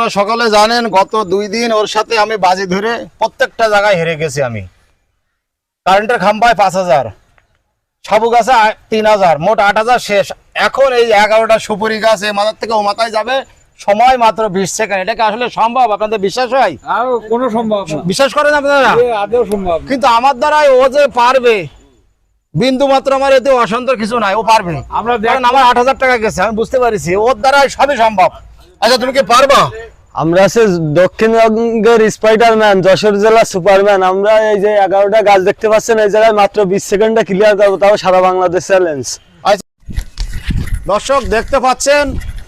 আপনারা সকলে জানেন গত 2 দিন ওর সাথে আমি বাজি ধরে প্রত্যেকটা জায়গায় হেরে গেছি। আমি কারেন্টের খাম্বায় 5000, সাবু গাছে 3000, মোট 8000 শেষ। এখন এই 11টা সুপুরি গাছ এই মাথার থেকে ও মাথায় যাবে, সময় মাত্র 20 সেকেন্ড। এটা কি আসলে সম্ভব? আপনাদের বিশ্বাস হয়? কোনো সম্ভব না, বিশ্বাস করেন আপনারা? আদৌ সম্ভব না। কিন্তু আমার দ্বারাই ও যে পারবে, বিন্দু মাত্র আমার এতে অশান্তর কিছু নাই, ও পারবে। কারণ আমার 8000 টাকা গেছে, আমি বুঝতে পারছি ওর দ্বারাই সবই সম্ভব। আচ্ছা তুমি কি পারবা? আমরা আছে দক্ষিণবঙ্গের স্পাইডারম্যান, যশোর জেলা সুপারম্যান। আমরা এই যে 11টা গাছ দেখতে পাচ্ছেন, এই জায়গায় মাত্র 20 সেকেন্ডে ক্লিয়ার করবো, তাও সারা বাংলাদেশ চ্যালেঞ্জ। দর্শক দেখতে পাচ্ছেন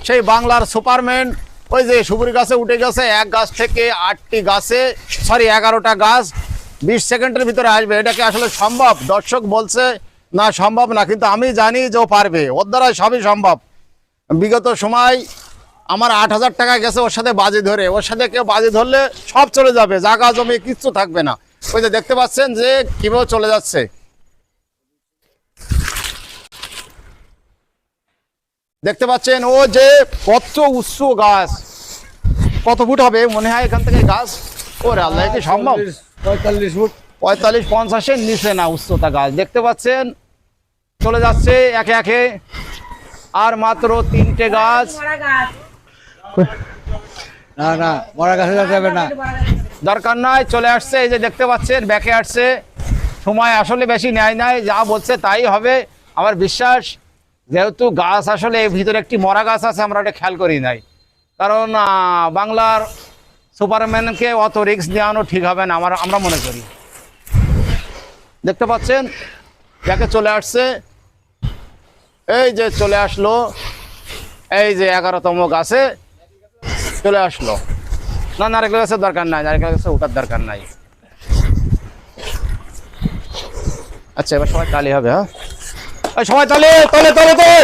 সেই বাংলার সুপারম্যান ওই যে সুপুরি গাছে উঠে গেছে। এক গাছ থেকে 8টি গাছে, সরি 11টা গাছ 20 সেকেন্ডের ভিতরে আসবে। এটা কি আসলে সম্ভব? দর্শক বলছে না সম্ভব না, কিন্তু আমি জানি যে ও পারবে, ওর দ্বারা সবই সম্ভব। বিগত সময় আমার 8000 টাকা গেছে ওর সাথে বাজি ধরে। ওর সাথে কেউ বাজি ধরলে সব চলে যাবে, জায়গা জমি কিচ্ছু থাকবে না। ওই যে দেখতে পাচ্ছেন যে কিভাবে চলে যাচ্ছে। দেখতে পাচ্ছেন ও যে কত উচ্চ গাছ, কত ফুট হবে মনে হয় এখান থেকে গাছ? ওরে আল্লাহ, কি সম্ভব? 45 ফুট, 45-50-এর নিচে না উচ্চতা গাছ। দেখতে পাচ্ছেন চলে যাচ্ছে একে একে। আর মাত্র 3টে গাছ। না না, মরা গাছে যাবে না, দরকার নাই, চলে আসছে। এই যে দেখতে পাচ্ছেন ব্যাকে আসছে। সময় আসলে বেশি নেয় নাই, যা বলছে তাই হবে আমার বিশ্বাস। যেহেতু গাছ আসলে ভিতরে একটি মরা গাছ আছে, আমরা ওটা খেয়াল করি নাই। কারণ বাংলার সুপারম্যানকে অত রিস্ক দেওয়ানো ঠিক হবে না আমরা মনে করি। দেখতে পাচ্ছেন ব্যাকে চলে আসছে। এই যে চলে আসলো, এই যে 11তম গাছে চলে আসলো। না, নারকেল গাছের দরকার নাই, নারকেল গাছে ওঠার দরকার নাই। আচ্ছা এবার সবাই তালি হবে। হ্যাঁ সবাই তালি, তলে তলে তলে।